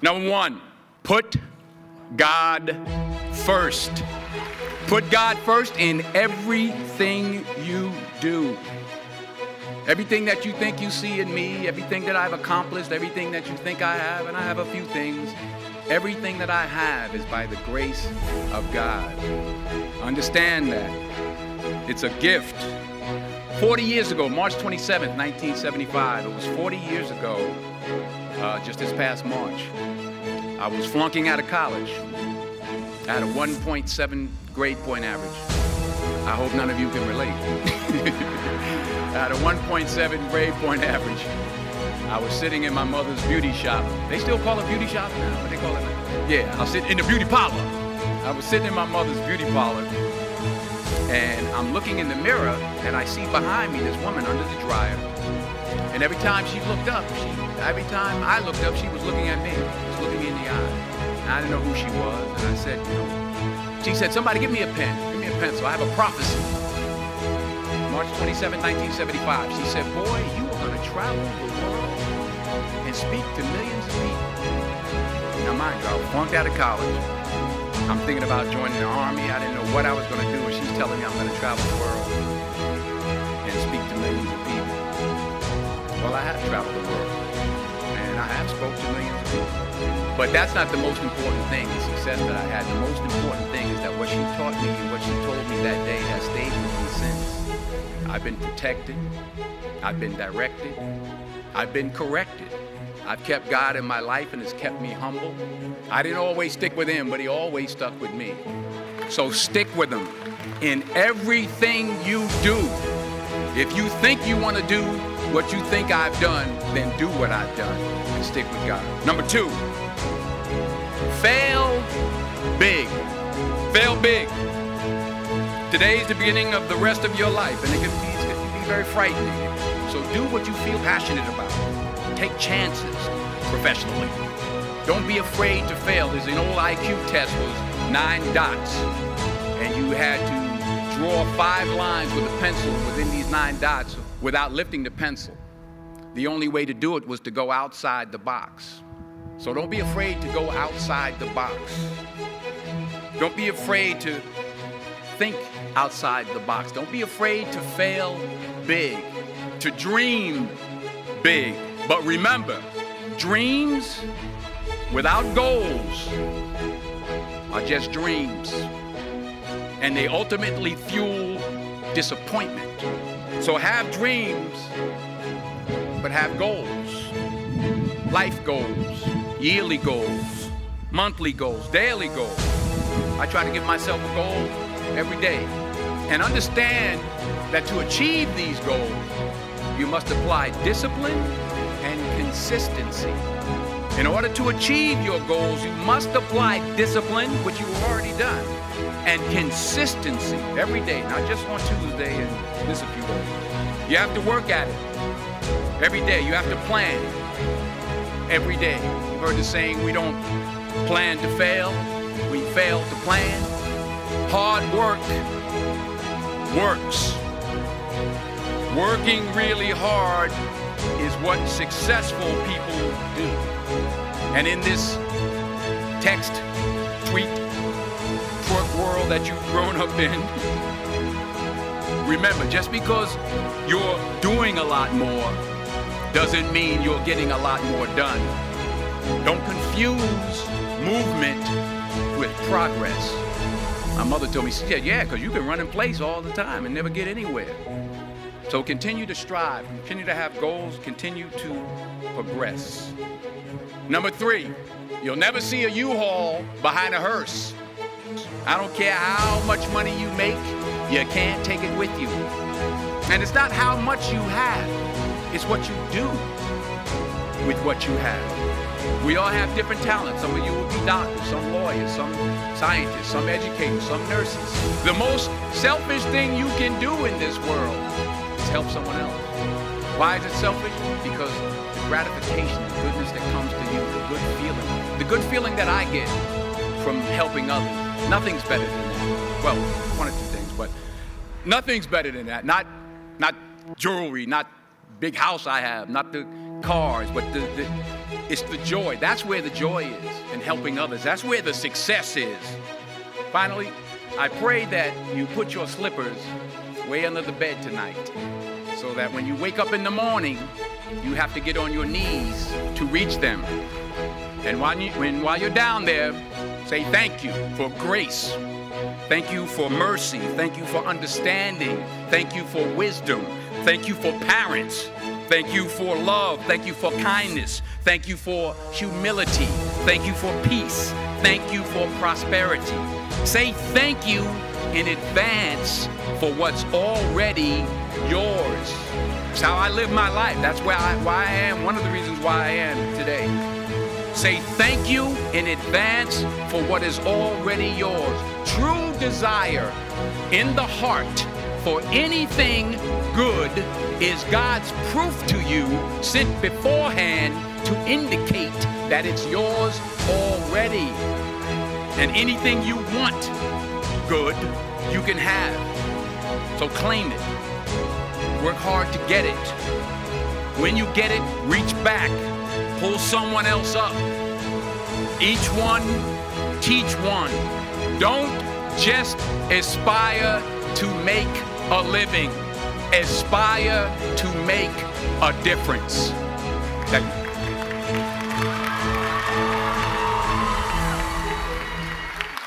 Number one, put God first. Put God first in everything you do. Everything that you think you see in me, everything that I've accomplished, everything that you think I have, and I have a few things, everything that I have is by the grace of God. Understand that. It's a gift. 40 years ago, March 27th, 1975, it was 40 years ago, just this past March, I was flunking out of college. I had a 1.7 grade point average. I hope none of you can relate. I had a 1.7 grade point average. I was sitting in my mother's beauty shop. They still call it beauty shop now? What they call it now? Yeah, I was sitting in the beauty parlor. I was sitting in my mother's beauty parlor, and I'm looking in the mirror, and I see behind me this woman under the dryer. And every time she looked up, every time I looked up, she was looking at me, just looking me in the eye. And I didn't know who she was, and I said, she said, somebody give me a pen, give me a pencil, I have a prophecy. March 27, 1975, she said, boy, you are going to travel the world and speak to millions of people. Now mind you, I flunked out of college. I'm thinking about joining the army. I didn't know what I was going to do, and she's telling me I'm going to travel the world and speak to millions of people. Well, I have traveled the world, and I have spoke to millions of people. But that's not the most important thing, the success that I had. The most important thing is that what she taught me and what she told me that day has stayed with me since. I've been protected, I've been directed, I've been corrected. I've kept God in my life, and it's kept me humble. I didn't always stick with him, but he always stuck with me. So stick with him in everything you do. If you think you want to do what you think I've done, then do what I've done and stick with God. Number two, fail big. Fail big. Today's the beginning of the rest of your life, and it can be very frightening. So do what you feel passionate about. Take chances professionally. Don't be afraid to fail. There's an old IQ test, was 9 dots, and you had to draw 5 lines with a pencil within these 9 dots without lifting the pencil. The only way to do it was to go outside the box. So don't be afraid to go outside the box. Don't be afraid to think outside the box. Don't be afraid to fail big, to dream big. But remember, dreams without goals are just dreams, and they ultimately fuel disappointment. So have dreams, but have goals. Life goals, yearly goals, monthly goals, daily goals. I try to give myself a goal every day, and understand that to achieve these goals, you must apply discipline and consistency. In order to achieve your goals, you must apply discipline, which you've already done, and consistency every day, not just on Tuesday and miss a few days. You have to work at it every day. You have to plan every day. You've heard the saying, we don't plan to fail, we fail to plan. Hard work works. Working really hard is what successful people do. And in this text, tweet, twerk world that you've grown up in, remember, just because you're doing a lot more doesn't mean you're getting a lot more done. Don't confuse movement with progress. My mother told me, she said, yeah, because you can run in place all the time and never get anywhere. So continue to strive, continue to have goals, continue to progress. Number 3, you'll never see a U-Haul behind a hearse. I don't care how much money you make, you can't take it with you. And it's not how much you have, it's what you do with what you have. We all have different talents. Some of you will be doctors, some lawyers, some scientists, some educators, some nurses. The most selfish thing you can do in this world is help someone else. Why is it selfish? Because the gratification, the goodness that comes to you, the good feeling that I get from helping others, nothing's better than that. Well, one or two things, but nothing's better than that. Not jewelry, not big house I have, not the cars, but It's the joy. That's where the joy is in helping others. That's where the success is. Finally, I pray that you put your slippers way under the bed tonight so that when you wake up in the morning, you have to get on your knees to reach them. And while you're down there, say thank you for grace. Thank you for mercy. Thank you for understanding. Thank you for wisdom. Thank you for parents. Thank you for love. Thank you for kindness. Thank you for humility. Thank you for peace. Thank you for prosperity. Say thank you in advance for what's already yours. It's how I live my life. That's why I am, one of the reasons why I am today. Say thank you in advance for what is already yours. True desire in the heart for anything good is God's proof to you sent beforehand to indicate that it's yours already. And anything you want good, you can have. So claim it. Work hard to get it. When you get it, reach back. Pull someone else up. Each one, teach one. Don't just aspire to make a living. Aspire to make a difference. Thank you.